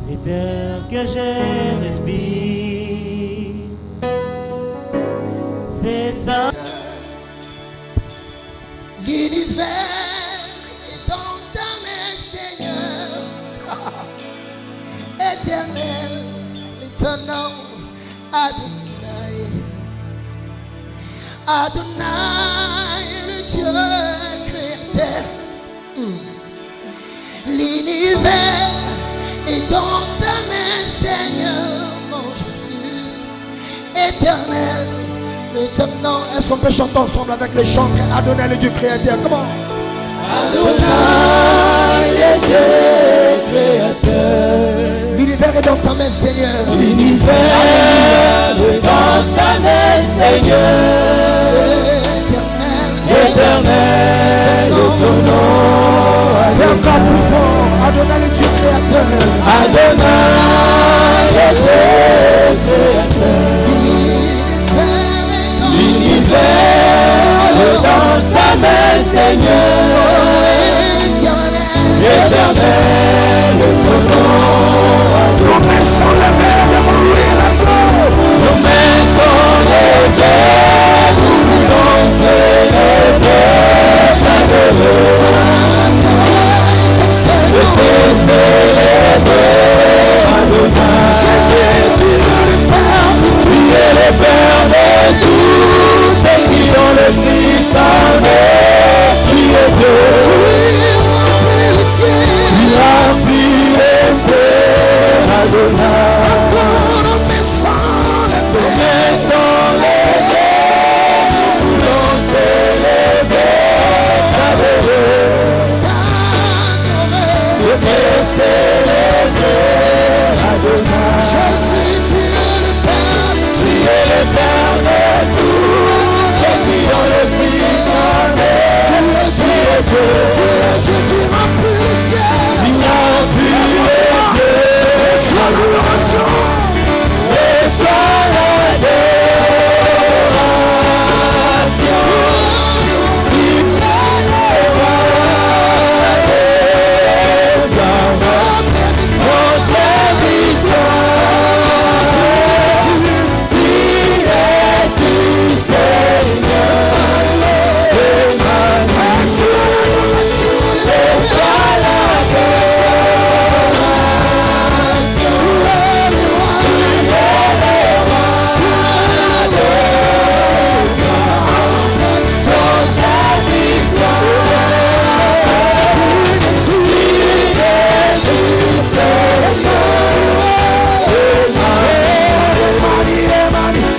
cet air que je respire, c'est ça. L'univers est dans ta main, Seigneur, éternel, étonnant, Adonai, Adonai, le Dieu créateur. L'univers est dans ta main, Seigneur, mon Jésus, éternel, étonnant. Est-ce qu'on peut chanter ensemble avec les chants? Adonai, le Dieu créateur. Comment? Adonai, le Dieu créateur. L'univers est dans ta main, Seigneur. L'univers est dans ta main, Seigneur. Éternel, Éternel, étonnant. fais encore plus fort. Adonai, le Dieu créateur. Adonai, le Dieu créateur. L'univers est dans ta main, Seigneur. Éternel, étonnant. Nos mains sont levées devant lui, la gloire. Nos mains sont levées, nous voulons te lever, t'adorer. Je te célébrer, Adonai. Jésus, tu es le Père de Tu es le Père de tous ceux qui ont le Fils en eux. Tu es Dieu. tu Remplis les cieux, Adonai. encore nos mains sont Nos levées. mains sont levées, nous voulons t'élever, t'adorer. Je te célébrer, Adonai. Jésus, tu es le Père de Tu es le Père de tous ceux qui ont le Fils en eux. Tu es Dieu. Dieu, tu remplis le ciel. Tu remplis les cieux. Sois l'adoration. Reçois l'adoration. Tu es le roi des rois. Notre victoire. Tu es-tu, Seigneur. Emmanuel.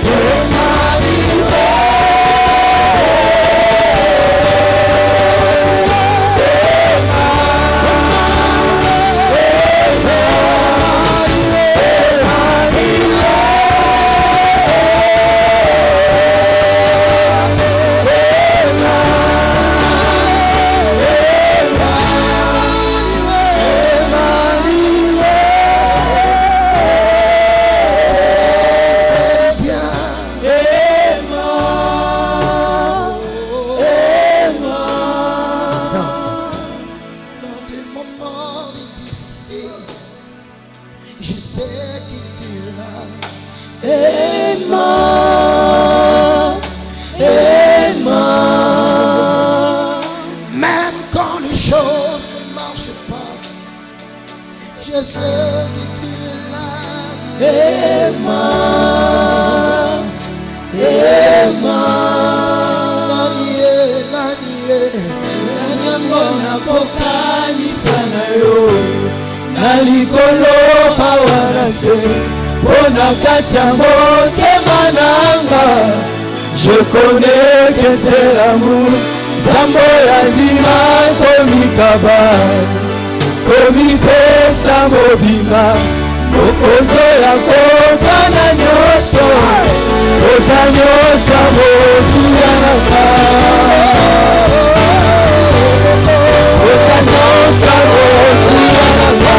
Reçois je connais que c'est l'amour. Zambo yazima komikaba komipesa mobima mokozo ya kokana nyoso koza nyoso motuyanaka koza nyoso motuyanaka.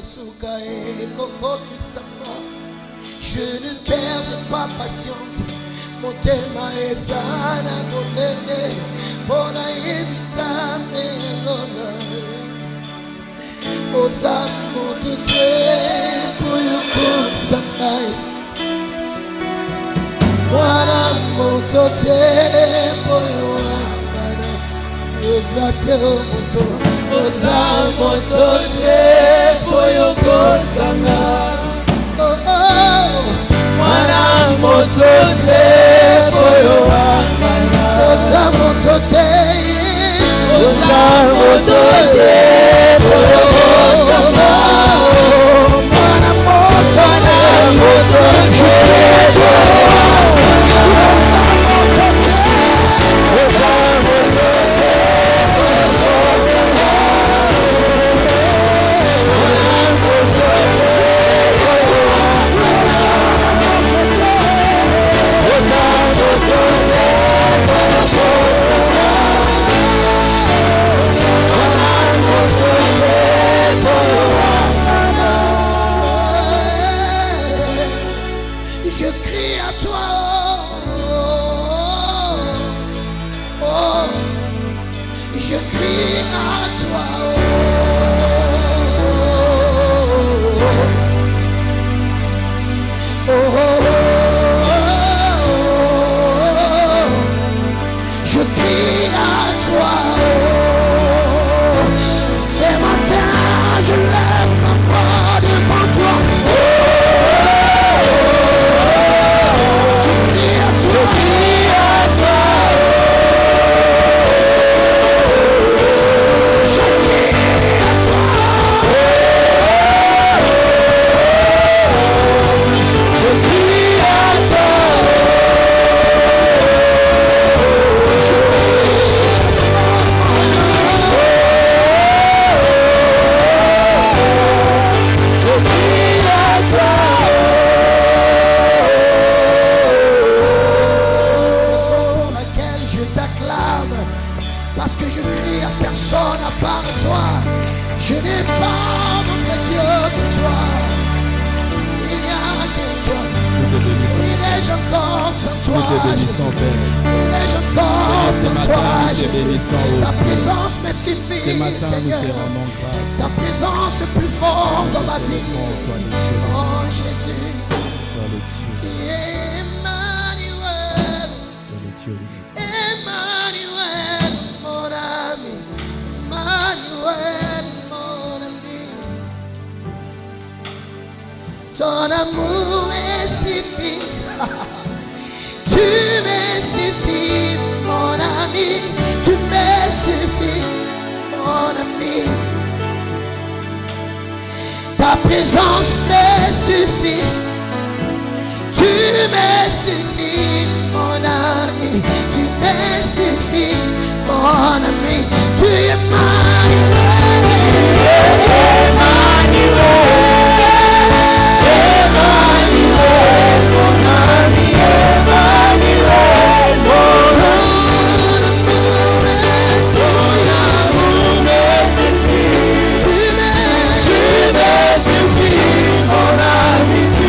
Masuka et Koko Kisama. Je ne perds pas patience. Mon thème est sana monene. Bona ebita melona. Oza motote Poyoko Sangai. Wana motote Poyoko. Oza te moto. Oza motote Poyoko Sangai. Oh oh. Wana motote Poyoko. Oza motote. Oza motote Poyoko Sangai. Wana motote. Je crie à toi. Oza motote. Oza motote. Je crie à toi, oh, oh. Je crie à toi, oh, oh, oh. Je crie à toi, oh. Ce matin je lève ma voix devant toi. Parce que je crie à personne à part toi. Je n'ai pas d'autre Dieu que toi. Il n'y a que toi. Irai-je encore sans toi, Jésus? Irai-je encore sans toi, Jésus? Ta présence me suffit, Seigneur. Ta présence est plus forte dans ma vie. Oh Jésus, tu es Emmanuel. Emmanuel, mon ami. Emmanuel, mon ami. Ton amour est suffit. Tu me suffis, mon ami. Tu me suffis, mon ami. Ta présence me suffit. Tu me suffis, mon ami. Tu me suffis, mon ami. Tu es Emmanuel. Emmanuel. Emmanuel, mon ami. Emmanuel, mon ami. Tu me suffis, mon ami. Tu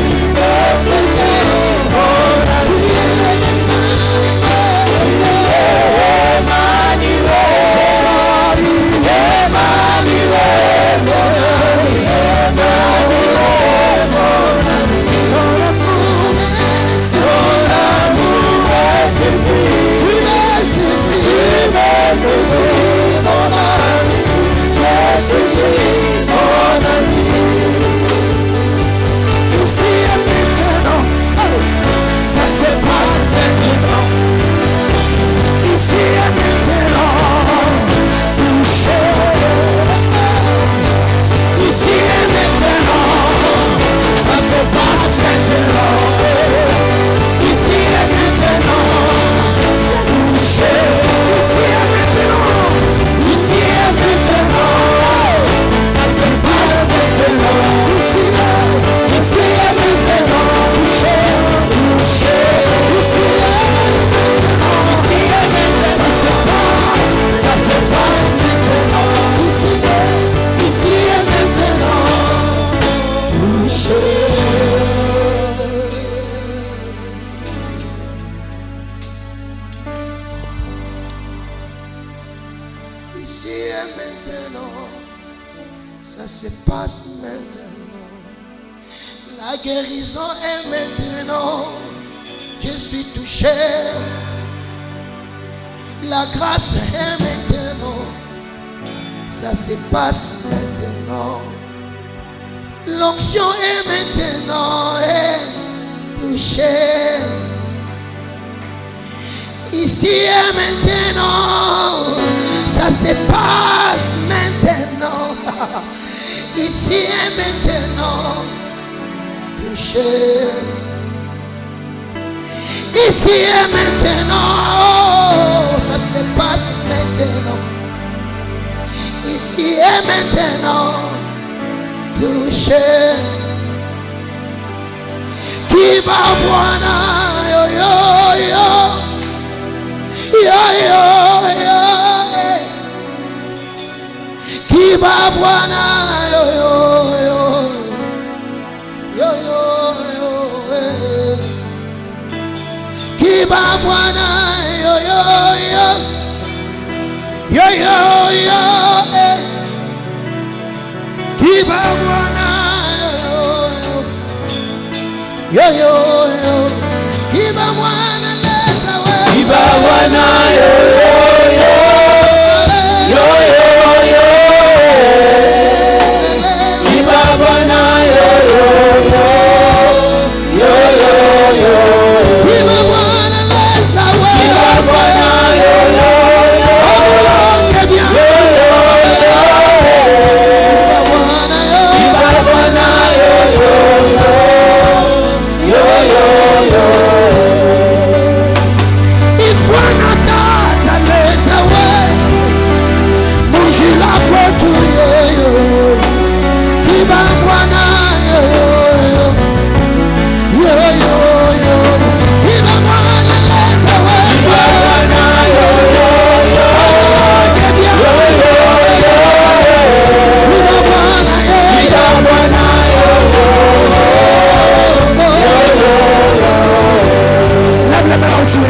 Ici et maintenant, ça se passe maintenant. La guérison est maintenant. Je suis touché. La grâce est maintenant. Ça se passe maintenant. L'onction est maintenant touchée. Ici et maintenant, ça se passe maintenant. Ici et maintenant, touché. Ici et maintenant, ça se passe maintenant. Ici et maintenant, touché. Qui va voir yo yo yo yo yo yo qui va voir yo yo yo yo yo qui va voir yo yo yo yo yo qui va voir yo yo yo qui va voir les away qui va voir yo yo yo yo qui va voir yo yo yo yo yo qui va voir les away qui va voir yo yo que bien yo yo qui va voir yo yo il faut n'attendre les away bouger la voiture qui va voir yo yo yo qui va voir les away qui va voir yo yo que bien yo yo qui va voir yo lève les mains au Dieu.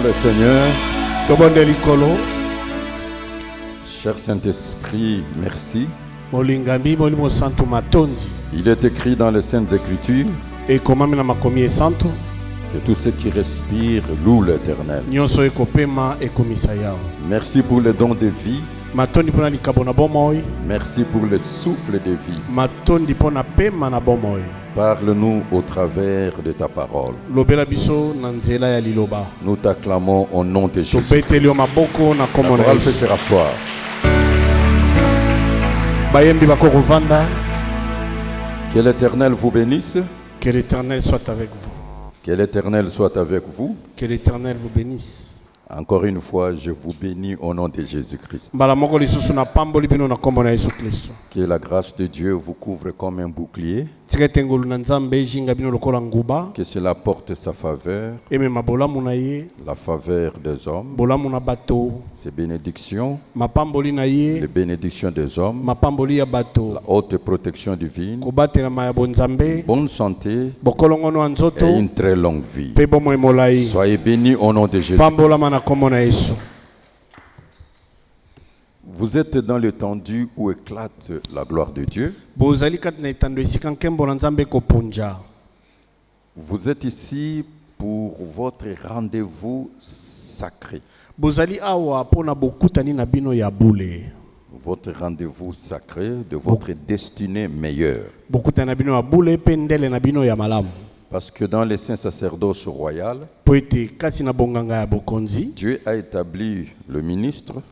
Le Seigneur, cher Saint-Esprit, merci. Il est écrit dans les Saintes Écritures que tous ceux qui respirent louent l'Éternel. Merci pour le don de vie. Merci pour le souffle de vie. Parle-nous au travers de ta parole. Nous t'acclamons au nom de Jésus. La parole peut se rasseoir. Que l'Éternel vous bénisse. Que l'Éternel soit avec vous. Que l'Éternel soit avec vous. Que l'Éternel vous bénisse. Encore une fois, je vous bénis au nom de Jésus-Christ. Que la grâce de Dieu vous couvre comme un bouclier. Que cela porte sa faveur, la faveur des hommes, ses bénédictions, les bénédictions des hommes, la haute protection divine, bonne santé et une très longue vie. Soyez bénis au nom de Jésus. Vous êtes dans l'étendue où éclate la gloire de Dieu. Vous êtes ici pour votre rendez-vous sacré. Bozali awa pona bokutani na bino ya bule. Votre rendez-vous sacré de votre destinée meilleure. Bokutani na bino ya bule pendele na bino ya malamu. Parce que dans les saints sacerdoces royales, Dieu a établi le ministre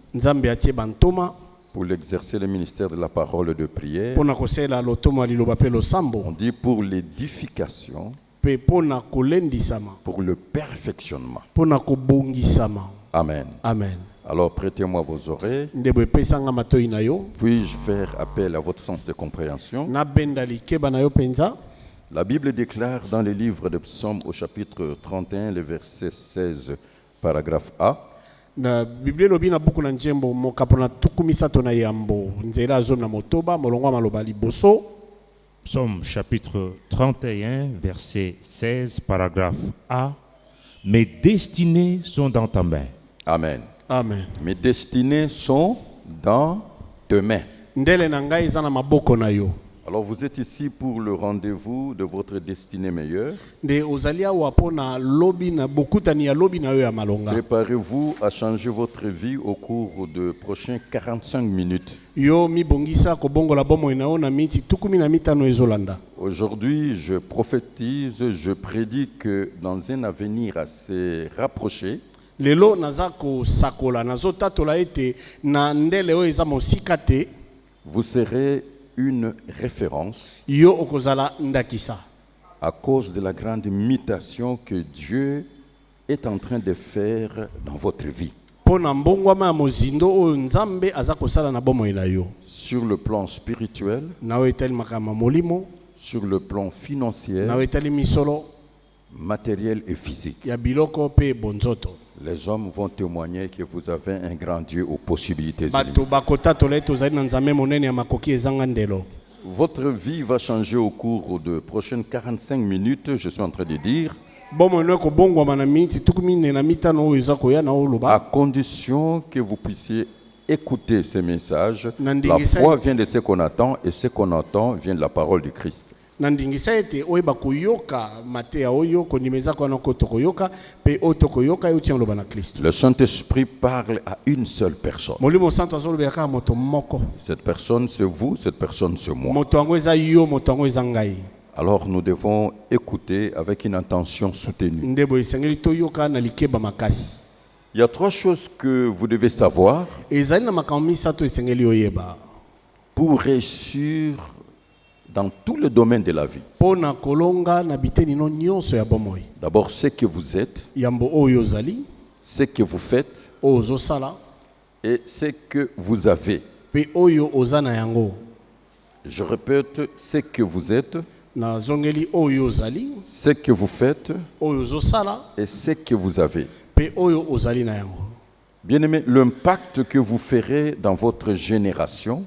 pour l'exercer le ministère de la parole de prière. On dit pour l'édification, pour le perfectionnement. Amen. Amen. Alors prêtez-moi vos oreilles. Puis-je faire appel à votre sens de compréhension? La Bible déclare dans le livre de Psaumes au chapitre 31, le verset 16, paragraphe A. Psaume chapitre 31, verset 16, paragraphe A. Mes destinées sont dans ta main. Amen. Amen. Mes destinées sont dans tes mains. Alors vous êtes ici pour le rendez-vous de votre destinée meilleure. Préparez-vous à changer votre vie au cours de prochains 45 minutes. Aujourd'hui, je prophétise, je prédis que dans un avenir assez rapproché, vous serez une référence à cause de la grande mutation que Dieu est en train de faire dans votre vie. Sur le plan spirituel, sur le plan financier, matériel et physique. Les hommes vont témoigner que vous avez un grand Dieu aux possibilités illimitées. Votre vie va changer au cours de prochaines 45 minutes, je suis en train de dire, à condition que vous puissiez écouter ces messages. La foi vient de ce qu'on attend et ce qu'on entend vient de la parole du Christ. Le Saint-Esprit parle à une seule personne. Cette personne c'est vous, cette personne c'est moi. Alors nous devons écouter avec une intention soutenue. Il y a trois choses que vous devez savoir pour réussir dans tout le domaine de la vie. D'abord, ce que vous êtes, ce que vous faites et ce que vous avez. Je répète, ce que vous êtes, ce que vous faites et ce que vous avez. Bien-aimé, l'impact que vous ferez dans votre génération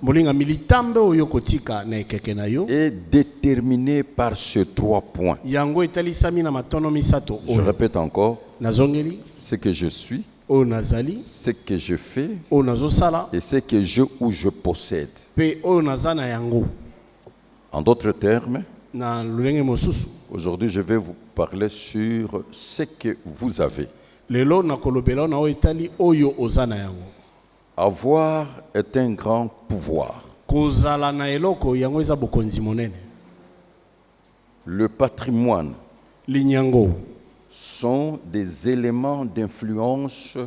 est déterminé par ces trois points. Je répète encore, ce que je suis, ce que je fais et ce que je possède. En d'autres termes, aujourd'hui je vais vous parler sur ce que vous avez. Avoir est un grand pouvoir. Le patrimoine sont des éléments d'influence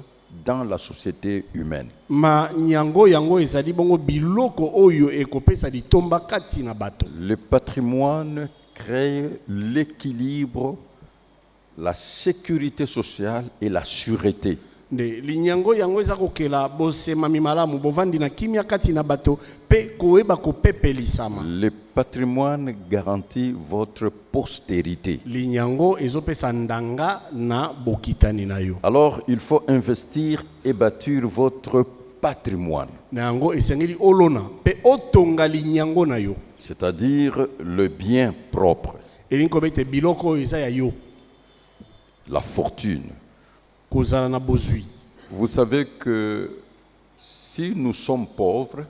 dans la société humaine. Le patrimoine crée l'équilibre, la sécurité sociale et la sûreté. Le patrimoine garantit votre postérité. Alors il faut investir et bâtir votre patrimoine. C'est-à-dire le bien propre. La fortune. Vous savez que si nous sommes pauvres,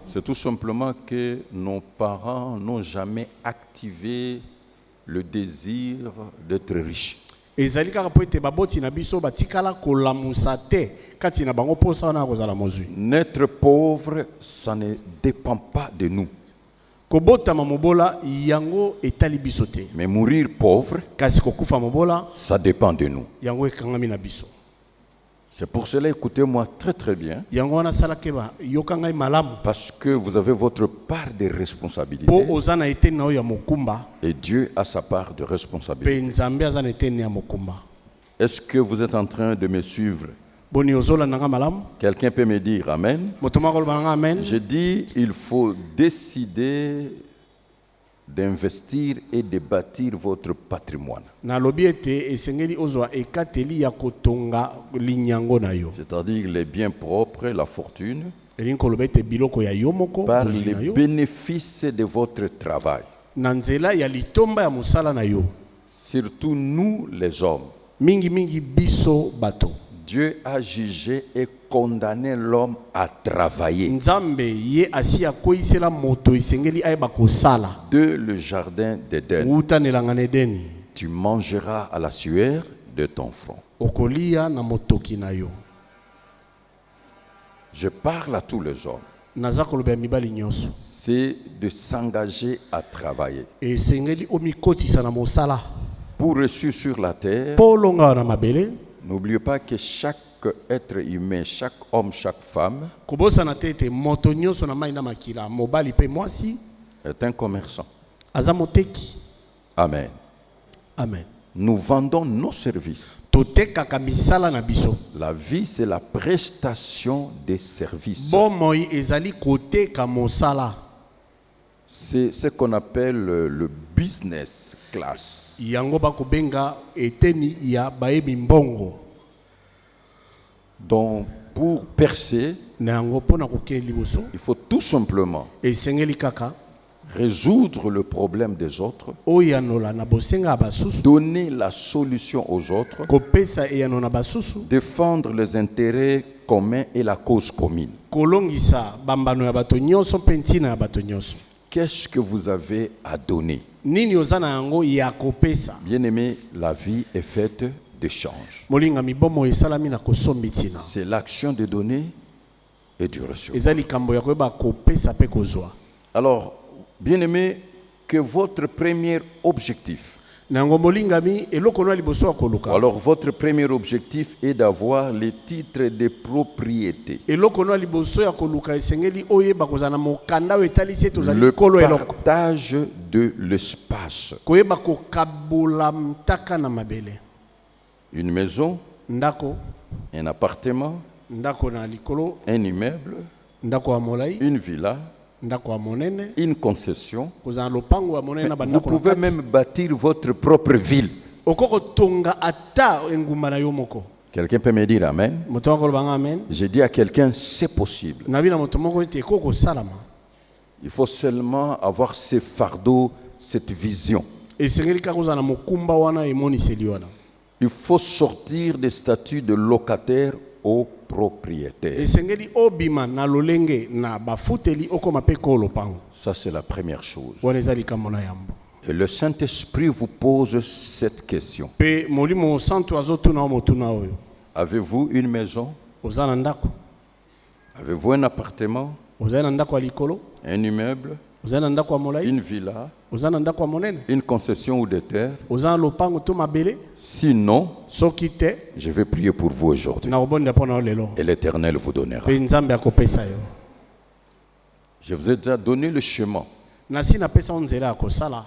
c'est tout simplement que nos parents n'ont jamais activé le désir d'être riches. ezali kaka po ete baboti na biso batikala kolamusa te kati na bango posa wana kozala mozwi. N'être pauvre, ça ne dépend pas de nous. Kobotama mobola yango etali biso te. Mais mourir pauvre, kasi kokufa mobola, ça dépend de nous. yango ekangami na biso. C'est pour cela, écoutez-moi très très bien. Yango wana sala keba yoka ngai malamu. Parce que vous avez votre part de responsabilité. Po ozana eteni na ya mokumba. Et Dieu a sa part de Pe responsabilité. nzambe azana eteni ya mokumba. Est-ce que vous êtes en train de me suivre? Boni ozola nanga malamu. Quelqu'un peut me dire Amen? Motoma ko banga amen. Je dis, il faut décider d'investir et de bâtir votre patrimoine. Na lobi ete esengeli ozwa ekateli ya kotonga linyango na yo. C'est-à-dire les biens propres, la fortune, Elingi koloba ete biloko ya yo moko par bozwi les na yo. bénéfices de votre travail. Na nzela ya litomba ya musala na yo. Surtout nous les hommes. Mingi mingi biso bato. Dieu a jugé et condamné l'homme à travailler. Nzambe ye asi akoisela moto esengeli ayeba kosala. De le jardin d'Éden. Uta nelangana Edeni. Tu mangeras à la sueur de ton front. Okolia na motoki na yo. Je parle à tous les hommes. Naza koloba mibali nyonso. C'est de s'engager à travailler. Esengeli omikotisa na mosala. Pour reçu sur la terre, Polonga na mabele. n'oubliez pas que chaque être humain, chaque homme, chaque femme Kobosa na tete moto nyonso na mai na makila mobali pe mwasi est un commerçant. aza moteki. Amen. Amen. Nous vendons nos services. Totekaka misala na biso. La vie, c'est la prestation des services. Bomoi ezali koteka mosala. C'est ce qu'on appelle le business class. Yango bakobenga eteni ya baebi mbongo. Donc, pour percer, Na yango pona kokeli liboso. il faut tout simplement Esengeli kaka résoudre le problème des autres, oyanola na bosenga basusu. donner la solution aux autres, Kopesa eyano na basusu. défendre les intérêts communs et la cause commune. Kolongisa bambano ya bato nyonso pentina ya bato nyonso. Qu'est-ce que vous avez à donner? Nini ozana yango ya kopesa. Bien-aimé, la vie est faite d'échanges. Molinga mibomo esalami na kosombitina. C'est l'action de donner et du recevoir. Ezali kambo ya koyeba kopesa pe kozwa. Alors, bien-aimé, que votre premier objectif, Nango molingami eloko na liboso ya koluka. alors votre premier objectif est d'avoir les titres de propriété. Eloko na liboso ya koluka esengeli oyeba kozana mokanda wetalisi tozali Le kolo eloko. partage de l'espace. Koyeba kokabola mtaka na mabele. Une maison, Ndako, un appartement, ndako na likolo, un immeuble, ndako ya molai, une villa, ndako ya monene, une concession. kozana lopango ya monene na Vous bandako na pouvez kati. même bâtir votre propre ville. Okoko tonga ata engumba na yo moko. Quelqu'un peut me dire Amen? Moto wako lobanga amen. J'ai dit à quelqu'un, c'est possible. Nabi na moto moko ete koko salama. Il faut seulement avoir ce fardeau, cette vision. Esengeli kaka kozana mokumba wana emoniseli wana. Il faut sortir des statuts de locataire au propriétaire. Esengeli obima na lolenge na bafuteli okoma pe ko lopango. Ça, c'est la première chose. Wana ezali kambo na yambo. Et le Saint-Esprit vous pose cette question. Pe molimo santo azotuna motuna oyo. Avez-vous une maison? Ozana ndako. Avez-vous un appartement? Ozana ndako ya likolo. Un immeuble? Ozana ndako ya molai. Une villa? Ozana ndako ya monene. Une concession ou des terres? Ozana lopango to mabele. Sinon, Soki te je vais prier pour vous aujourd'hui. na obonda pona lelo. Et l'Éternel vous donnera. Pe nzambe akopesa yo. Je vous ai déjà donné le chemin. Na sina pesa onzela akosala.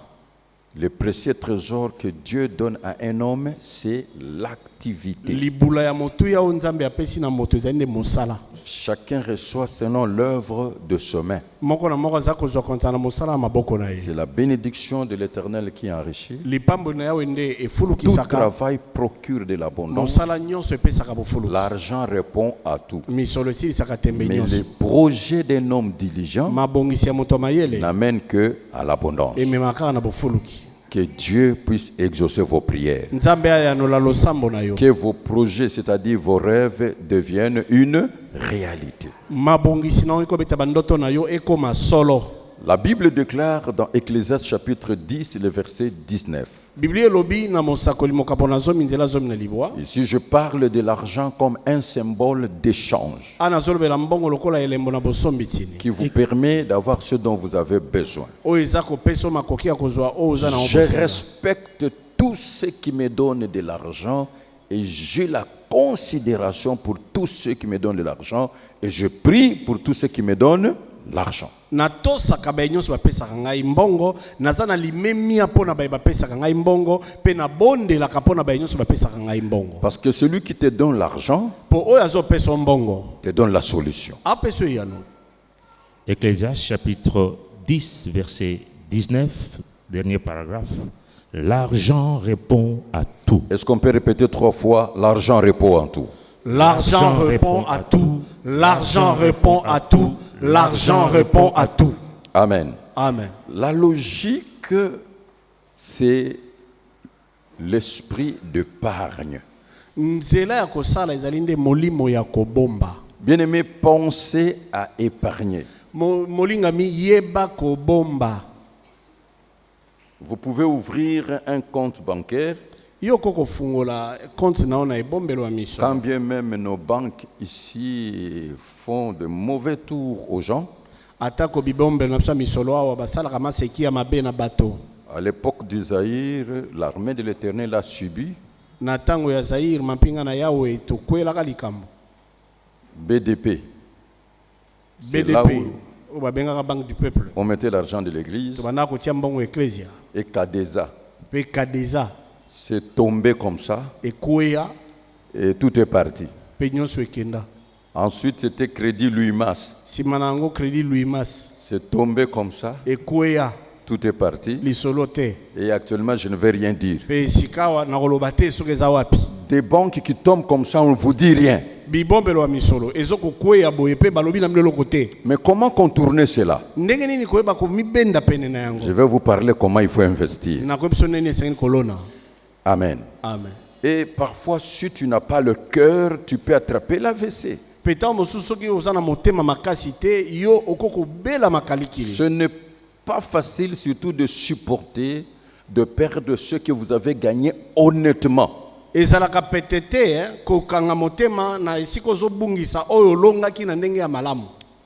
Le précieux trésor que Dieu donne à un homme, c'est l'activité. Libula ya motu ya nzambe apesi na moto ezali mosala. Chacun reçoit selon l'œuvre de ses mains. Moko na moko za kozwa konta na mosala maboko na ye. C'est la bénédiction de l'Éternel qui enrichit. Lipambo na yawe nde Tout efulukisaka. travail procure de l'abondance. Mosala nyonso epesaka bofulu. L'argent répond à tout. Misolo esilisaka tembe Mais nyonso. le projet d'un homme diligent Mabongisi ya moto mayele n'amène que à l'abondance. ememaka na bofuluki. Que Dieu puisse exaucer vos prières. Nzambe ayanola losambo na yo. Que vos projets, c'est-à-dire vos rêves, deviennent une réalité. Mabongisi na ekobeta bandoto na yo ekoma solo. La Bible déclare dans Ecclésiaste chapitre 10, le verset 19. Ici, je parle de l'argent comme un symbole d'échange qui vous permet d'avoir ce dont vous avez besoin. Je respecte tous ceux qui me donnent de l'argent et j'ai la considération pour tous ceux qui me donnent de l'argent et je prie pour tous ceux qui me donnent l'argent. Parce que celui qui te donne l'argent te donne la solution. Ecclésiaste chapitre 10, verset 19, dernier paragraphe. L'argent répond à tout. Est-ce qu'on peut répéter 3 fois? L'argent répond à tout. L'argent répond à tout. L'argent répond à tout. L'argent répond à tout. Amen. Amen. La logique, c'est l'esprit d'épargne. Bien-aimé, pensez à épargner. Vous pouvez ouvrir un compte bancaire. Quand bien même nos banques ici font de mauvais tours aux gens. À l'époque d'Isaïe, l'armée de l'Éternel a subi. BDP. C'est là où on mettait l'argent de l'église. Et Kadeza. C'est tombé comme ça. Et tout est parti. Ensuite, c'était Crédit Louis-Mas. C'est tombé comme ça. Et tout est parti. Et actuellement, je ne vais rien dire. Des banques qui tombent comme ça, on ne vous dit rien. Mais comment contourner cela? Je vais vous parler comment il faut investir. Amen. Amen. Et parfois, si tu n'as pas le cœur, tu peux attraper l'AVC. Ce n'est pas facile surtout de supporter, de perdre ce que vous avez gagné honnêtement.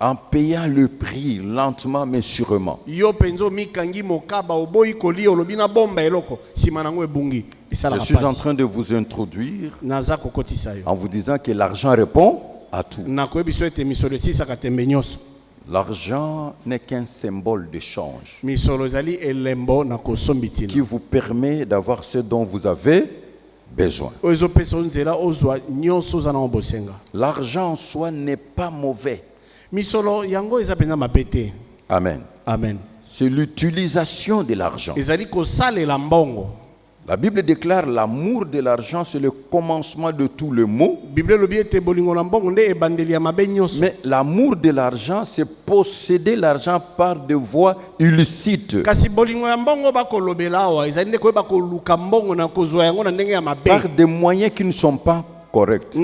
En payant le prix lentement mais sûrement. Je suis en train de vous introduire en vous disant que l'argent répond à tout. L'argent n'est qu'un symbole d'échange qui vous permet d'avoir ce dont vous avez besoin. L'argent en soi n'est pas mauvais. Amen. Amen. C'est l'utilisation de l'argent. La Bible déclare l'amour de l'argent, c'est le commencement de tout le mot. Mais l'amour de l'argent, c'est posséder l'argent par des voies illicites. Par des moyens qui ne sont pas corrects.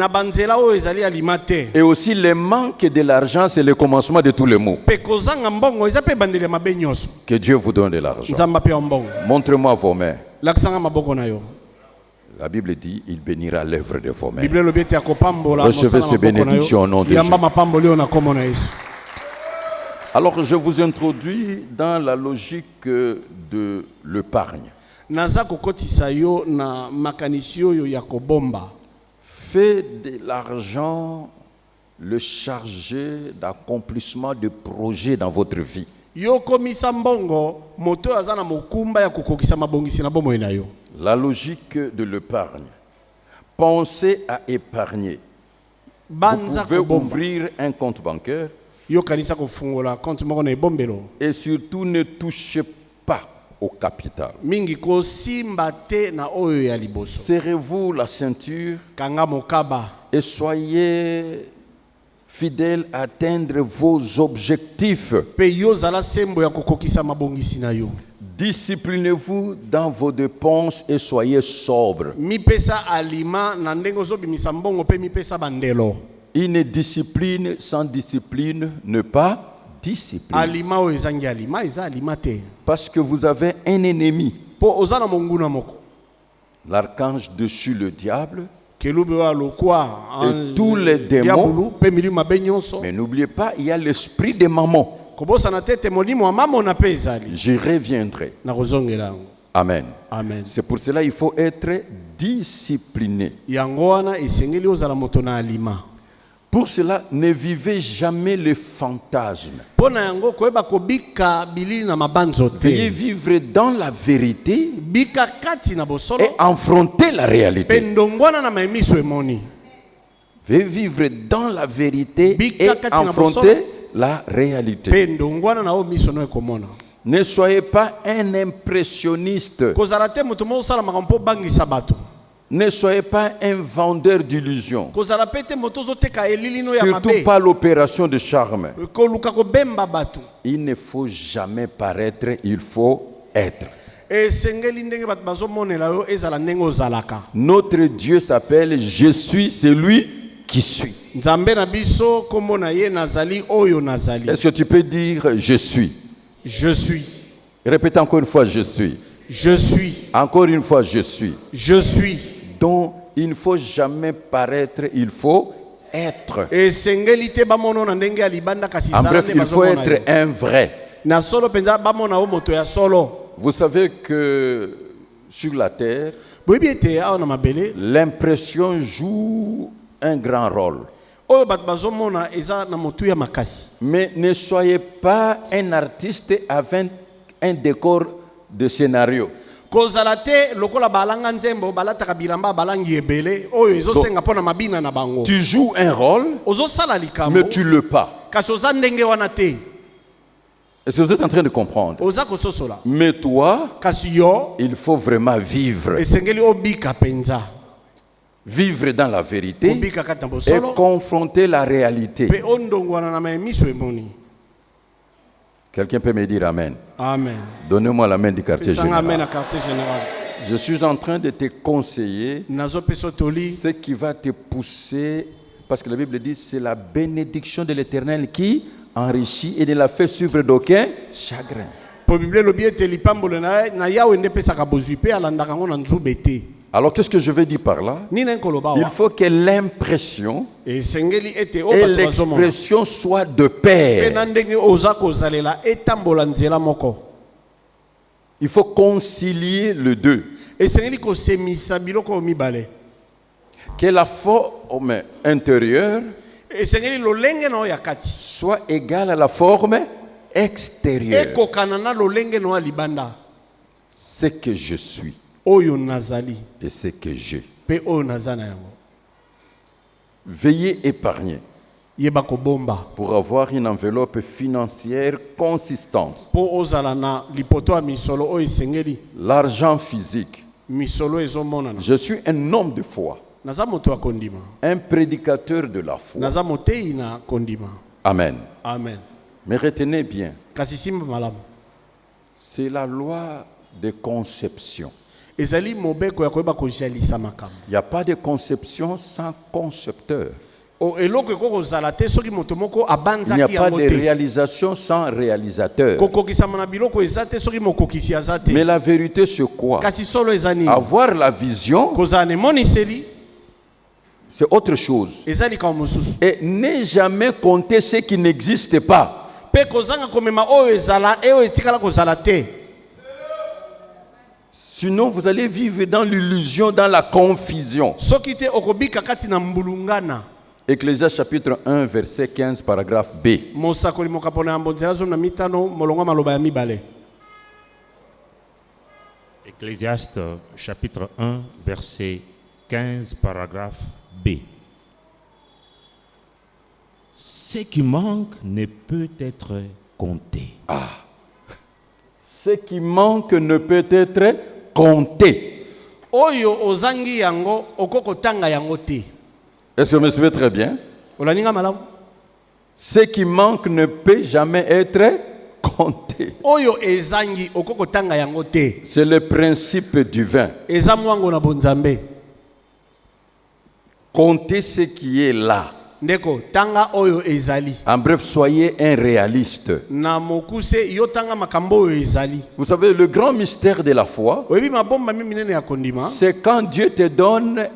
Et aussi le manque de l'argent, c'est le commencement de tous les maux. Que Dieu vous donne de l'argent. Montrez-moi vos mains. La Bible dit, il bénira l'œuvre de vos mains. Recevez ces bénédictions au nom de Jésus. Alors, je vous introduis dans la logique de l'épargne. Faites de l'argent le chargé d'accomplissement de projets dans votre vie. La logique de l'épargne. Pensez à épargner. Vous pouvez ouvrir un compte bancaire. Et surtout ne touchez pas au capital. Serrez-vous la ceinture et soyez fidèle à atteindre vos objectifs. Disciplinez-vous dans vos dépenses et soyez sobre. Une discipline sans discipline ne pas discipline. Parce que vous avez un ennemi. L'archange dessus le diable. Et tous les démons. Mais n'oubliez pas, il y a l'esprit des mammons. J'y reviendrai. Amen. Amen. C'est pour cela qu'il faut être discipliné. Pour cela, ne vivez jamais le fantasme. Veuillez vivre dans la vérité et affronter la réalité. Veuillez vivre dans la vérité et affronter la réalité. Ne soyez pas un impressionniste. Ne soyez pas un vendeur d'illusions. Surtout pas l'opération de charme. Il ne faut jamais paraître, il faut être. Notre Dieu s'appelle Je suis celui qui suis. Est-ce que tu peux dire Je suis? Je suis. Répète encore une fois Je suis. Je suis. Encore une fois Je suis. Je suis. Donc, il ne faut jamais paraître, il faut être. En bref, il faut être un vrai. Vous savez que sur la terre, l'impression joue un grand rôle. Mais ne soyez pas un artiste avec un décor de scénario. Donc, tu joues un rôle, mais tu ne l'es pas. Est-ce que vous êtes en train de comprendre? Mais toi, il faut vraiment vivre. Vivre dans la vérité et confronter la réalité. Quelqu'un peut me dire Amen. Amen. Donnez-moi la main du quartier général. Amen, quartier général. Je suis en train de te conseiller ce qui va te pousser, parce que la Bible dit c'est la bénédiction de l'Éternel qui enrichit et ne la fait suivre d'aucun chagrin. Alors qu'est-ce que je veux dire par là? Il faut que l'impression et l'expression soient de pair. Il faut concilier les deux. Que la forme intérieure soit égale à la forme extérieure. Ce que je suis et ce que j'ai. Veuillez épargner pour avoir une enveloppe financière consistante. L'argent physique. Je suis un homme de foi, un prédicateur de la foi. Amen. Amen. Mais retenez bien, c'est la loi de conception. Il n'y a pas de conception sans concepteur. Il n'y a pas de réalisation sans réalisateur. Mais la vérité c'est quoi? Avoir la vision, c'est autre chose. Et ne jamais compter ce qui n'existe pas. Sinon, vous allez vivre dans l'illusion, dans la confusion. Ecclésiaste chapitre 1, verset 15, paragraphe B. Ecclésiaste chapitre 1, verset 15, paragraphe B. Ce qui manque ne peut être compté. Ah. Ce qui manque ne peut être compté. Est-ce que vous me suivez très bien? Ce qui manque ne peut jamais être compté. C'est le principe divin. Compter ce qui est là. Ndeko, tanga oyo ezali. En bref, soyez un réaliste. Na mokuse yo tanga makambo oyo ezali. Vous savez, le grand mystère de la foi, Oyebi mabomba mimi minene ya kondima. c'est quand Dieu te donne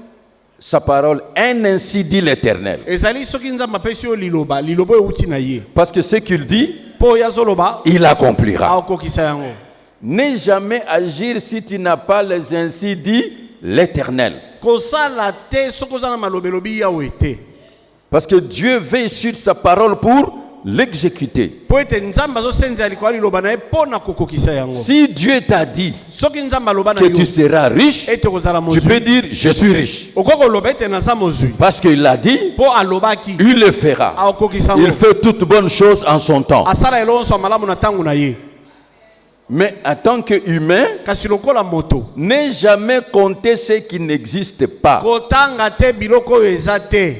sa parole, un ainsi dit l'Éternel. Ezali soki nzamba pesi yo liloba, liloba yo uti na ye. Parce que ce qu'il dit, Po ya zoloba, il accomplira. akokisa yango. Ne jamais agir si tu n'as pas les ainsi dit l'Éternel. Kosala te sokozana malobelobi ya wete. Parce que Dieu veille sur sa parole pour l'exécuter. Po ete nzamba zo senza alikuwa liloba na po na kokokisa yango. Si Dieu t'a dit Soki nzamba loba na que yo, tu seras riche, ete kozala tu mozwi. peux dire je suis riche. Okoko loba ete na za mozwi. Parce qu'il l'a dit, Po alobaki, il le fera. akokisa Il yango. fait toutes bonnes choses en son temps. Asala elonso malamu na tangu na ye. Mais en tant qu'humain, Kasi lokola moto. ne jamais compter ce qui n'existe pas. Kotanga te biloko oyo eza te.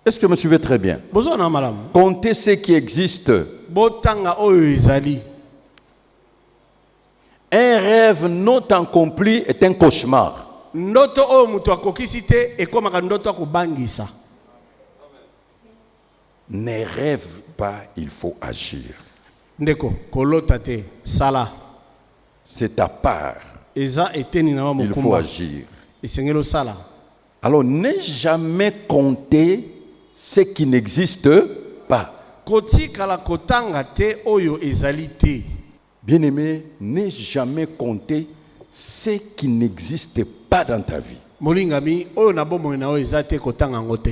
Est-ce que vous me suivez très bien? Bozo na malamu. Compter ce qui existe. Botanga oyo ezali. Un rêve non accompli est un cauchemar. Ndoto oyo mutu akokisi te ekomaka ndoto akobangisa. Ne rêve pas, il faut agir. Ndeko, kolota te, sala. C'est ta part. Eza eteni na wa Il faut mokumba. agir. Esengelo sala. Alors, ne jamais compter ce qui n'existe pas. Kotikala kotanga te oyo ezali te. Bien-aimé, ne jamais compter ce qui n'existe pas dans ta vie. Molingami, oyo na bomoi na oyo eza te kotanga ngo te.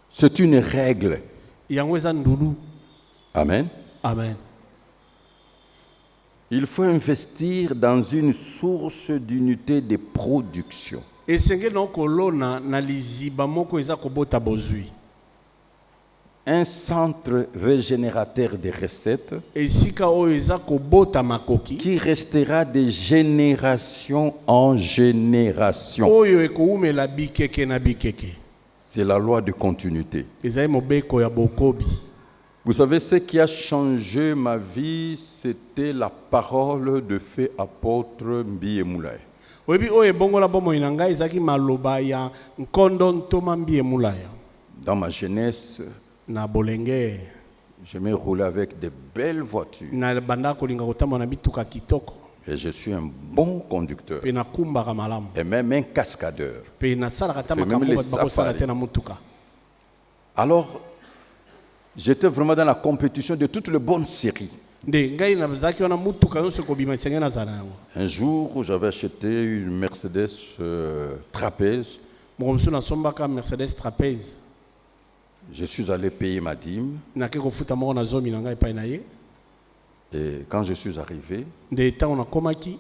C'est une règle. Yango eza ndulu. Amen. Amen. Il faut investir dans une source d'unité de production. Esengeli na kolona na liziba moko eza kobota bozwi. Un centre régénérateur de recettes Esika oyo eza kobota makoki. qui restera de génération en génération. Oyo ekoumela bikeke na bikeke. C'est la loi de continuité. Ezali mobeko ya bokobi. Vous savez, ce qui a changé ma vie, c'était la parole de feu apôtre Mbiye Moulay. Oyebi oyo ebongola bomoi na ngai ezaki maloba ya nkondo ntoma Mbiye Moulaya. Dans ma jeunesse, Na bolenge j'aimais rouler avec de belles voitures. na banda kolinga kotambola na bituka kitoko. Et je suis un bon conducteur. Pe nakumbaka malamu. Et même un cascadeur. Pe nasalaka ta Fais même makambo les bato bakosala safaris. te na mutuka. Alors, j'étais vraiment dans la compétition de toutes les bonnes séries. Nde ngai nazalaki wana mutuka nyonso ekobima esenge nazala yango. Un jour, j'avais acheté une Mercedes Trapèze. Moko mosusu nasombaka Mercedes Trapèze. Je suis allé payer ma dîme. Nake kofuta moko na zomi na ngai epai na ye. Et quand je suis arrivé, Nde ntango nakomaki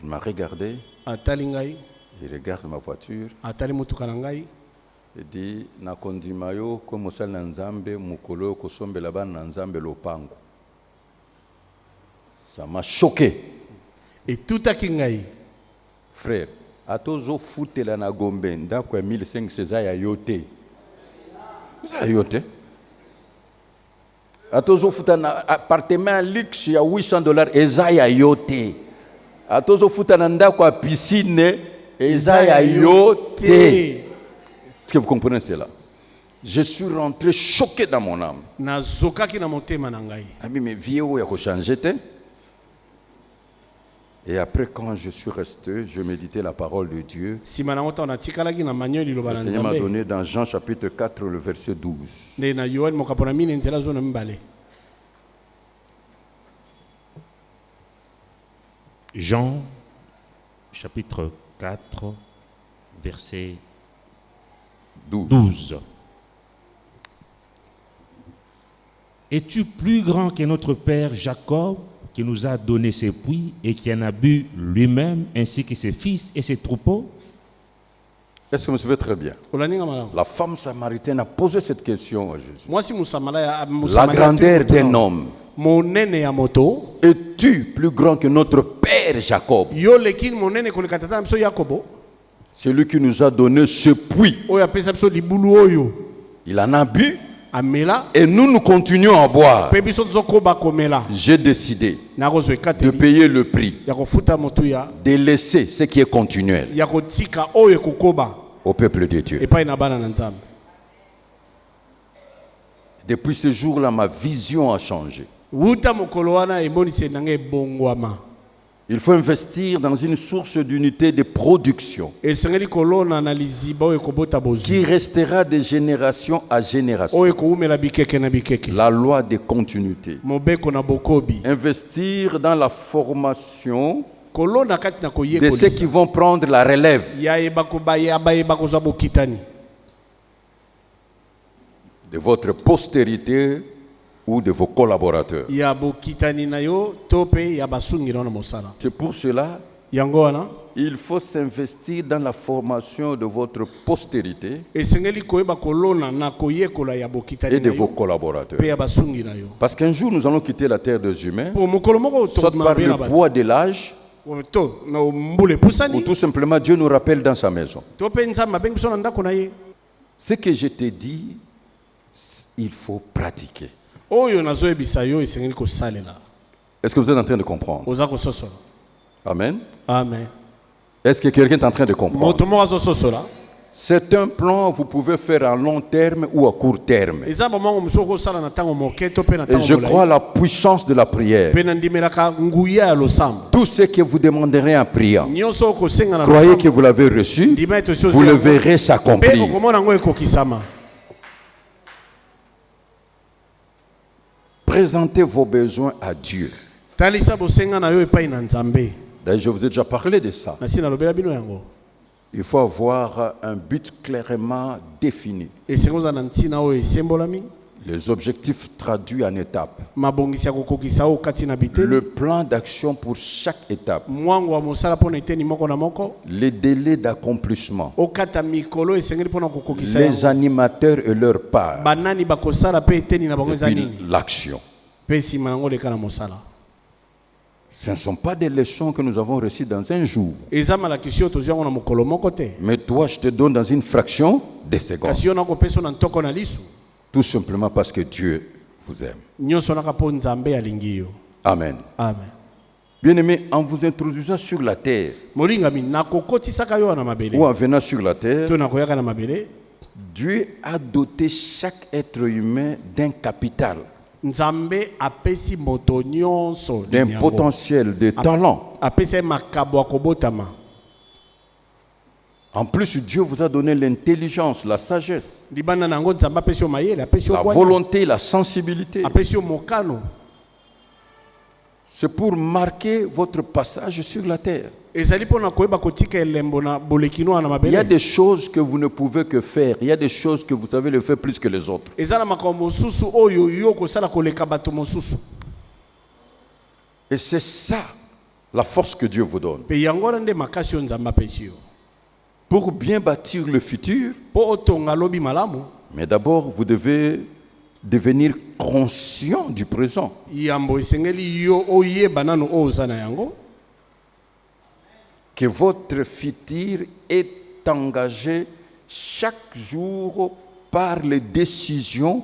il m'a regardé. atali ngai, Il regarde ma voiture. atali mutuka na ngai. Il dit, nakondima yo ko mosali na nzambe mukolo kosombela bana na nzambe lopango. Ça m'a choqué. Etutaki ngai. Frère, atozo futela na Gombe ndako ya 1500 eza ya yote. Eza ya yote. Atozo futa na appartement luxe ya $800 eza ya yote. Atozo futa na ndako ya piscine eza ya yote. Est-ce que vous comprenez cela? Je suis rentré choqué dans mon âme. Nazokaki na motema na ngai. Ami, mais vieux, il a changé. Et après, quand je suis resté, je méditais la parole de Dieu. Sima na ngota natikalaki na manyo liloba Le na Seigneur m'a Nzambe. donné dans Jean chapitre 4, le verset 12. Nde na Yohane mokapona mine nzela zo na mibale. Jean, chapitre 4, verset 12. Es-tu plus grand que notre père Jacob, qui nous a donné ses puits et qui en a bu lui-même, ainsi que ses fils et ses troupeaux? Est-ce que vous me suivez très bien? Olaninga malamu. La femme samaritaine a posé cette question à Jésus. Mwasi musamala La grandeur d'un homme. monene ya moto. Es-tu plus grand que notre père Jacob, Yo lekini monene koleka tata na biso Yakobo. celui qui nous a donné ce puits? Oyo apesa biso libulu oyo. Il en a bu et nous continuons à boire, j'ai décidé de payer le prix, de laisser ce qui est continuel au peuple de Dieu. Depuis ce jour-là, ma vision a changé. Il faut investir dans une source d'unité de production qui restera de génération à génération. La loi de continuité. Investir dans la formation de ceux qui vont prendre la relève de votre postérité ou de vos collaborateurs. C'est pour cela il faut s'investir dans la formation de votre postérité et de vos collaborateurs. Parce qu'un jour nous allons quitter la terre des humains, soit par le poids de l'âge, ou tout simplement Dieu nous rappelle dans sa maison. Ce que je t'ai dit, il faut pratiquer. Est-ce que vous êtes en train de comprendre? Amen. Amen. Est-ce que quelqu'un est en train de comprendre? C'est un plan que vous pouvez faire à long terme ou à court terme. Et je crois à la puissance de la prière. Tout ce que vous demanderez en priant, croyez que vous l'avez reçu, vous le verrez s'accomplir. Présentez vos besoins à Dieu. D'ailleurs, je vous ai déjà parlé de ça. Il faut avoir un but clairement défini. Les objectifs traduits en étapes. Le plan d'action pour chaque étape. Les délais d'accomplissement. Les animateurs et leur part. Et puis l'action. Ce ne sont pas des leçons que nous avons reçues dans un jour. Mais toi, je te donne dans une fraction de seconde. Tout simplement parce que Dieu vous aime. Amen. Amen. Bien-aimés, en vous introduisant sur la terre, ou en venant sur la terre, Dieu a doté chaque être humain d'un capital, d'un potentiel, de talent. En plus, Dieu vous a donné l'intelligence, la sagesse, la volonté, la sensibilité. C'est pour marquer votre passage sur la terre. Il y a des choses que vous ne pouvez que faire. Il y a des choses que vous savez le faire plus que les autres. Et c'est ça la force que Dieu vous donne. Pour bien bâtir le futur, mais d'abord vous devez devenir conscient du présent. Que votre futur est engagé chaque jour par les décisions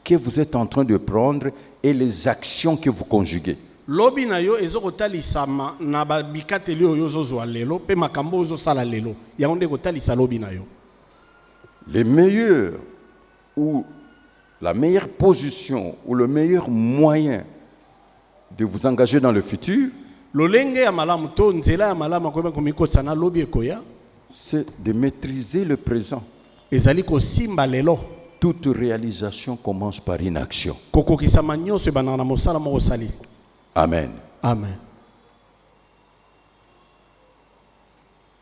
que vous êtes en train de prendre et les actions que vous conjuguez. Les meilleurs ou la meilleure position ou le meilleur moyen de vous engager dans le futur, c'est de maîtriser le présent. Toute réalisation commence par une action. Amen. Amen.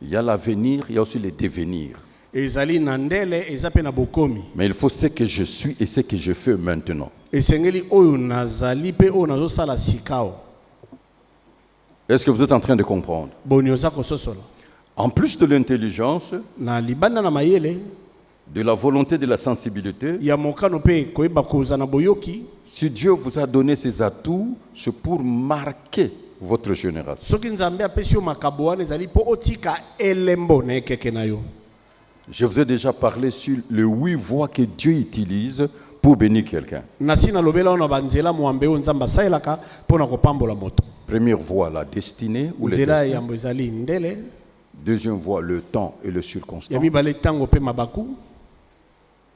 Il y a l'avenir, il y a aussi le devenir. Mais il faut ce que je suis et ce que je fais maintenant. Est-ce que vous êtes en train de comprendre? En plus de l'intelligence, de la volonté, de la sensibilité, si Dieu vous a donné ces atouts, c'est pour marquer votre génération. Je vous ai déjà parlé sur les 8 voies que Dieu utilise pour bénir quelqu'un. Première voie, la destinée ou le destin. Deuxième voie, le temps et le circonstance.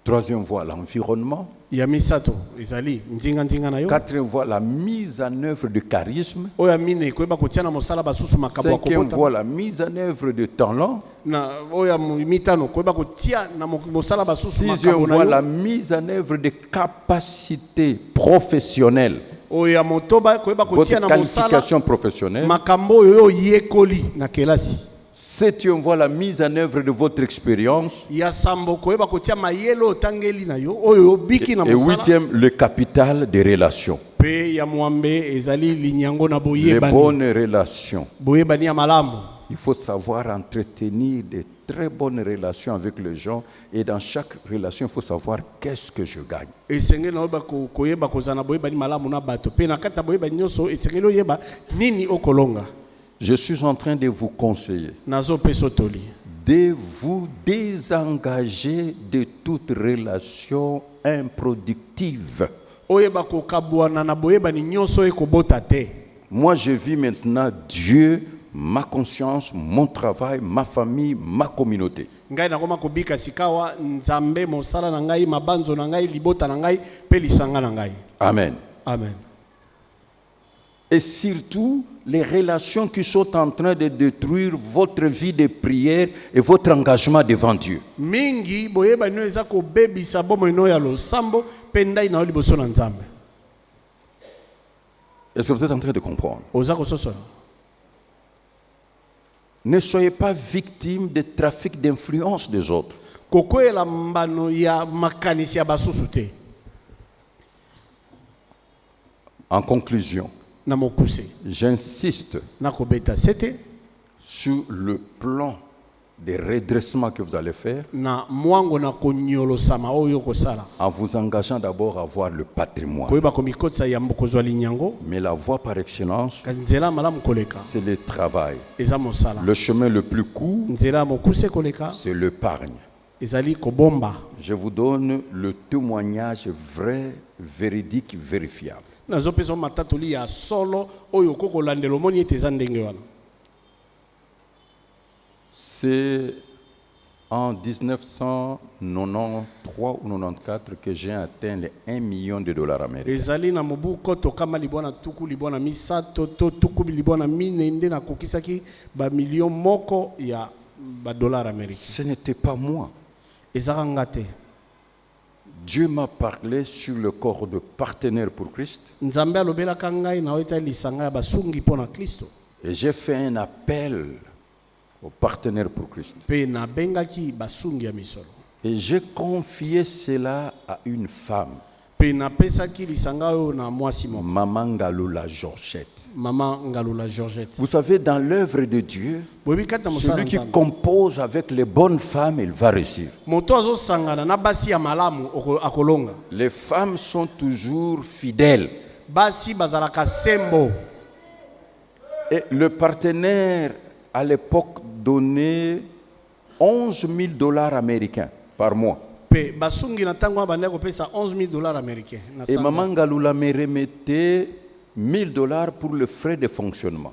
Troisième voie, l'environnement. Quatrième voie, la mise en œuvre de charisme. Cinquième voie, la mise en œuvre de talent. Sixième voie, la mise en œuvre de capacités professionnelles. Votre qualification professionnelle. Septième voie, la mise en œuvre de votre expérience. Et huitième, le capital des relations. Les bonnes relations. Il faut savoir entretenir de très bonnes relations avec les gens. Et dans chaque relation, il faut savoir qu'est-ce que je gagne. Je suis en train de vous conseiller de vous désengager de toute relation improductive. Moi, je vis maintenant Dieu, ma conscience, mon travail, ma famille, ma communauté. Amen. Amen. Et surtout, les relations qui sont en train de détruire votre vie de prière et votre engagement devant Dieu. Est-ce que vous êtes en train de comprendre? Ne soyez pas victime du trafic d'influence des autres. En conclusion, j'insiste sur le plan de redressement que vous allez faire en vous engageant d'abord à voir le patrimoine. Mais la voie par excellence, c'est le travail. Le chemin le plus court, c'est l'épargne. Je vous donne le témoignage vrai, véridique, vérifiable. C'est en 1993 ou 1994 que j'ai atteint les 1 million de dollars américains. Ce n'était pas moi. Dieu m'a parlé sur le corps de partenaire pour Christ. Et j'ai fait un appel aux partenaires pour Christ. Et j'ai confié cela à une femme. Maman Ngaloula Georgette. Vous savez, dans l'œuvre de Dieu, celui qui compose avec les bonnes femmes, il va réussir. Les femmes sont toujours fidèles. Et le partenaire, à l'époque, donnait 11 000 dollars américains par mois. Et Maman Ngaloula me remettait 1 000 dollars pour le frais de fonctionnement.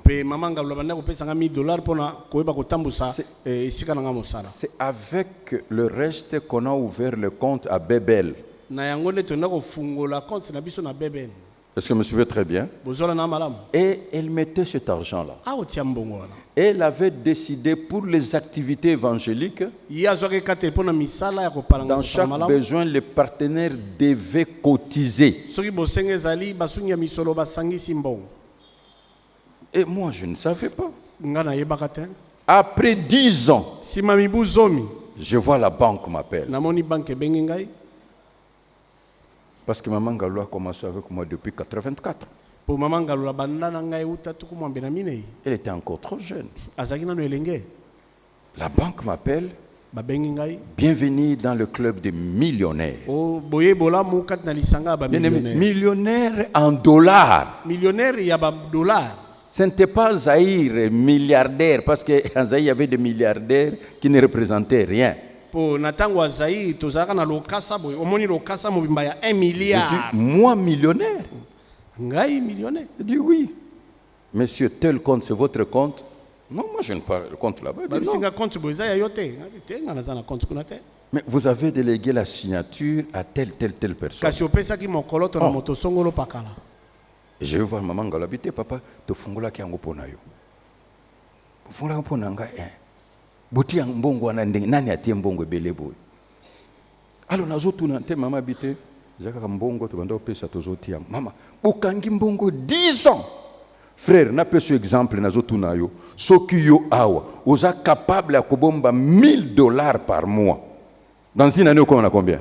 C'est avec le reste qu'on a ouvert le compte à Bébel. Est-ce que vous me suivez très bien? Et elle mettait cet argent-là. Elle avait décidé pour les activités évangéliques, dans chaque besoin, les partenaires devaient cotiser. Et moi, je ne savais pas. Après 10 ans, je vois la banque m'appelle. Parce que Maman Ngaloula a commencé avec moi depuis 1984. Elle était encore trop jeune. La banque m'appelle. Bienvenue dans le club des millionnaires. Millionnaire en dollars. Ce n'était pas Zahir milliardaire, parce qu'en Zahir, il y avait des milliardaires qui ne représentaient rien. Po natango azai tozaka na lokasa boy. Omoni lokasa mobimba ya 1 milliard. J'ai dit, moi millionnaire. Ngai millionnaire. Il dit oui. Monsieur, tel compte, c'est votre compte. Non, moi je ne parle le compte là-bas. Il dit, non. Mais vous avez délégué la signature à telle personne. Et je vais voir maman Galabité, papa, te fungola ki yango pona yo. Fungola pona nga Boti yang mbongo anandeng nani atie mbongo ebele boy. Alors nazo tuna te mama bité, jaka mbongo to banda opesa tozoti ya mama. Bokangi mbongo 10 ans. Frère, n'a pas ce exemple nazo tuna yo. Soki yo awa, oza capable à kobomba $1000 par mois. Dans une année, on a combien?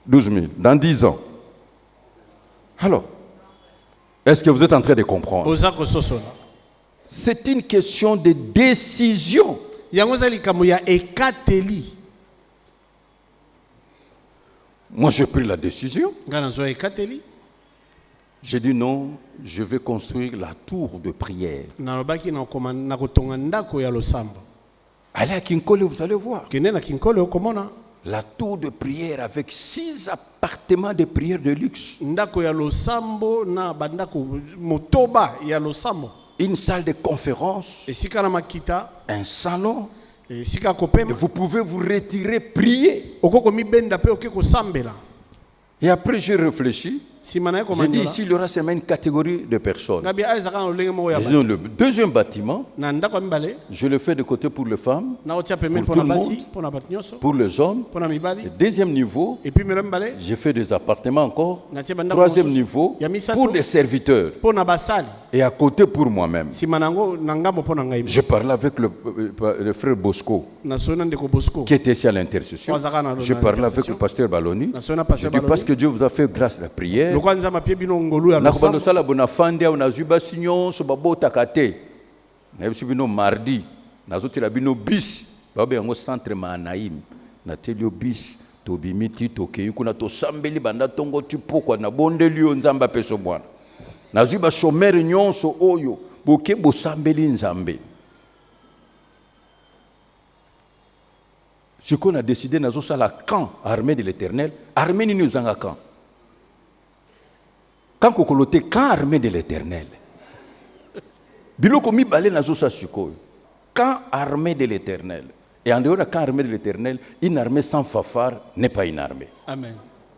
12 000. Dans 10 ans. Alors, est-ce que vous êtes en train de comprendre? C'est une question de décision. Moi, j'ai pris la décision. J'ai dit non, je vais construire la tour de prière. Allez à Kinkole, vous allez voir. La tour de prière avec 6 appartements de prière de luxe. Une salle de conférence. Un salon. Et vous pouvez vous retirer, prier. Et après, j'ai réfléchi. J'ai dit ici, il y aura seulement une catégorie de personnes. Le deuxième bâtiment, je le fais de côté pour les femmes, pour tout le monde, pour les hommes. Le deuxième niveau, j'ai fait des appartements encore. Troisième niveau, pour les serviteurs. Et à côté pour moi-même. Je parlais avec le frère Bosco, qui était ici à l'intercession. Je parlais avec le pasteur Baloni. Je dis parce que Dieu vous a fait grâce à la prière. Mardi, bis, centre Manaim, Natelio bis, Tobimiti, Tokei, kuna to sambeli banda tongo tipoko na bonde lio nzamba peso bwana. Nazuba chômeur nyonso oyo, boke bo sambeli nzambe. Ce qu'on a décidé nazo sala camp armée de l'Éternel, armée ni nous en camp. Quand kokolote camp armée de l'Éternel. Biloko mi balé nazo sa sikoyo. Camp armée de l'Éternel. Et en dehors de camp armée de l'Éternel, une armée sans fafard n'est pas une armée. Amen.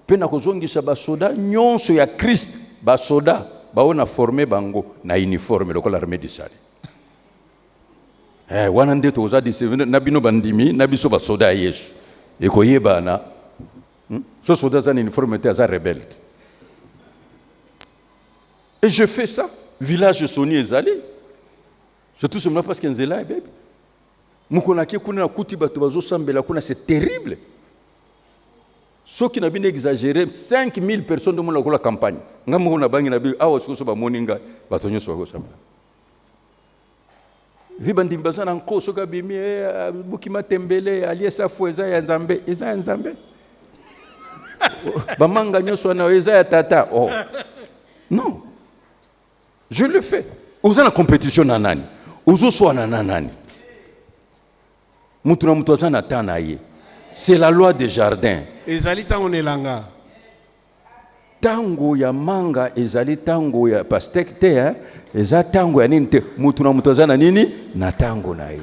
Pena kozongi sa basoda nyonso ya Christ, basoda baona formé bango na uniforme lokola armée du salut. Wana nde toza disevene na bino bandimi na biso basoda Yesu. Eko yebana. So soda za uniforme te za rebelle. Et je fais ça. Village de Soni ezali. C'est tout simplement parce qu'Enzela est bébé. Mukonaki kuna na kuti bato bazo sambela kuna, c'est terrible. Ceux qui n'ont pas exagéré, 5000 personnes dans la campagne. Ngamu na bangi na bi awa siko so ba moninga batonyo so go sambela. Vibandi mbazana nko soka bimi bukima tembele aliesa fueza ya nzambe, eza nzambe. Bamanga nyoso na eza ya tata. Oh. Non. Je le fais. Oza na compétition na nani? Ozo so na nani? Mutu na mutu aza na tana ye. C'est la loi des jardins. Ezali tango nelanga. Tango ya manga ezali tango ya pastek te hein. Eza tango ya nini te. Mutu na mutu aza na nini? Na tango na ye.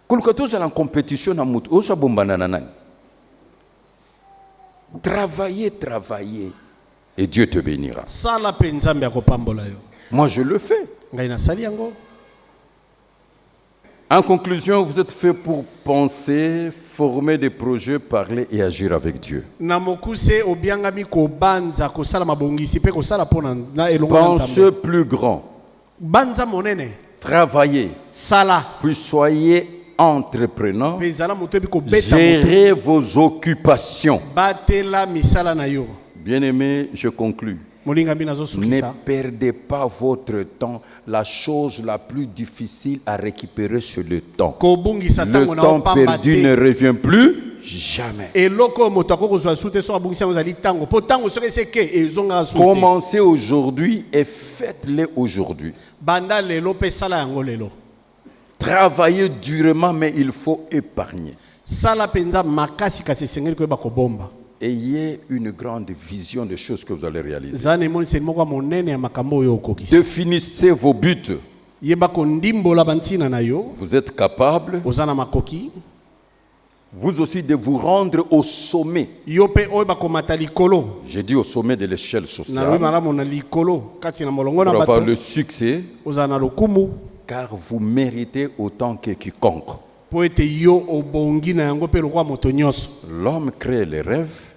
Kulukato za la compétition na mutu. Oso bombana na nani? Travailler. Et Dieu te bénira. Moi je le fais. En conclusion, vous êtes fait pour penser, former des projets, parler et agir avec Dieu. Pensez plus grand. Travaillez. Puis soyez entreprenant. Gérez vos occupations. Bien-aimé, je conclus. Ne perdez pas votre temps. La chose la plus difficile à récupérer, c'est le temps. Le temps perdu ne revient plus jamais. Commencez aujourd'hui et faites-le aujourd'hui. travailler durement, mais il faut épargner. Ayez une grande vision des choses que vous allez réaliser. Définissez vos buts. Vous êtes capable, vous aussi, de vous rendre au sommet. J'ai dit au sommet de l'échelle sociale. Pour avoir le succès, car vous méritez autant que quiconque. L'homme crée les rêves.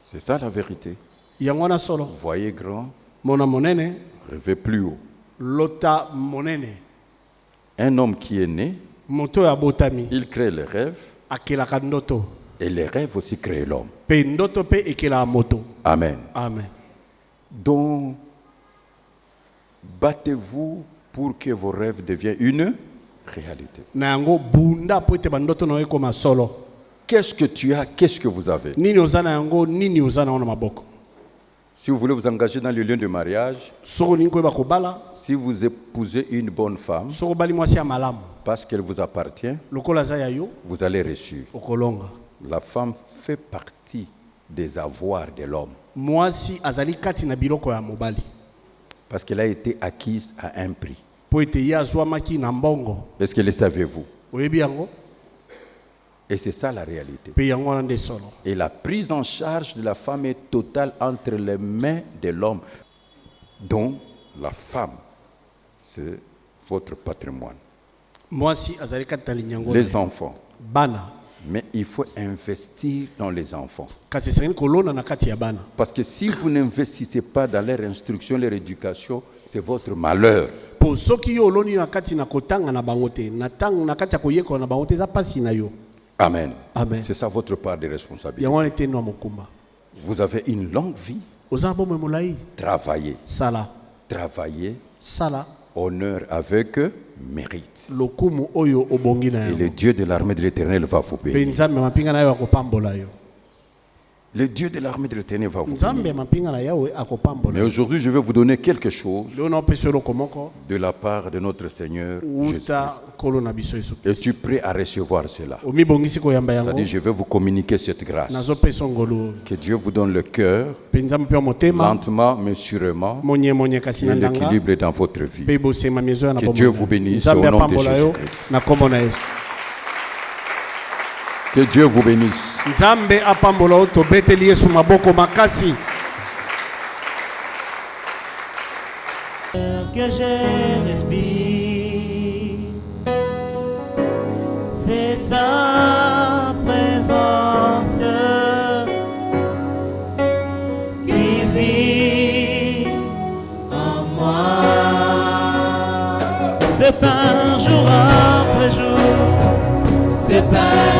C'est ça la vérité. Voyez grand, rêvez plus haut. Un homme qui est né, il crée les rêves. Et les rêves aussi créent l'homme. Amen. Donc, battez-vous pour que vos rêves deviennent une réalité. Qu'est-ce que tu as? Qu'est-ce que vous avez? Si vous voulez vous engager dans le lieu de mariage, si vous épousez une bonne femme, parce qu'elle vous appartient, vous allez reçu. La femme fait partie des avoirs de l'homme. Parce qu'elle a été acquise à un prix. Est-ce que le savez-vous? Et c'est ça la réalité. Et la prise en charge de la femme est totale entre les mains de l'homme. Donc, la femme, c'est votre patrimoine. Les enfants. Mais il faut investir dans les enfants. Parce que si vous n'investissez pas dans leur instruction, leur éducation, c'est votre malheur. Amen. C'est ça votre part de responsabilité. Vous avez une longue vie. Travaillez. Travaillez. Honneur avec mérite. Et le Dieu de l'armée de l'Éternel va vous bénir. Le Dieu de l'armée de l'Éternel va vous bénir. Mais aujourd'hui, je vais vous donner quelque chose de la part de notre Seigneur Jésus-Christ. Es-tu prêt à recevoir cela? C'est-à-dire, je vais vous communiquer cette grâce. Que Dieu vous donne le cœur, lentement, mais sûrement, et l'équilibre dans votre vie. Que Dieu vous bénisse au nom de Jésus-Christ. Que Dieu vous bénisse. Que je respire, c'est ta présence qui vit en moi. C'est pas un jour après jour, c'est pas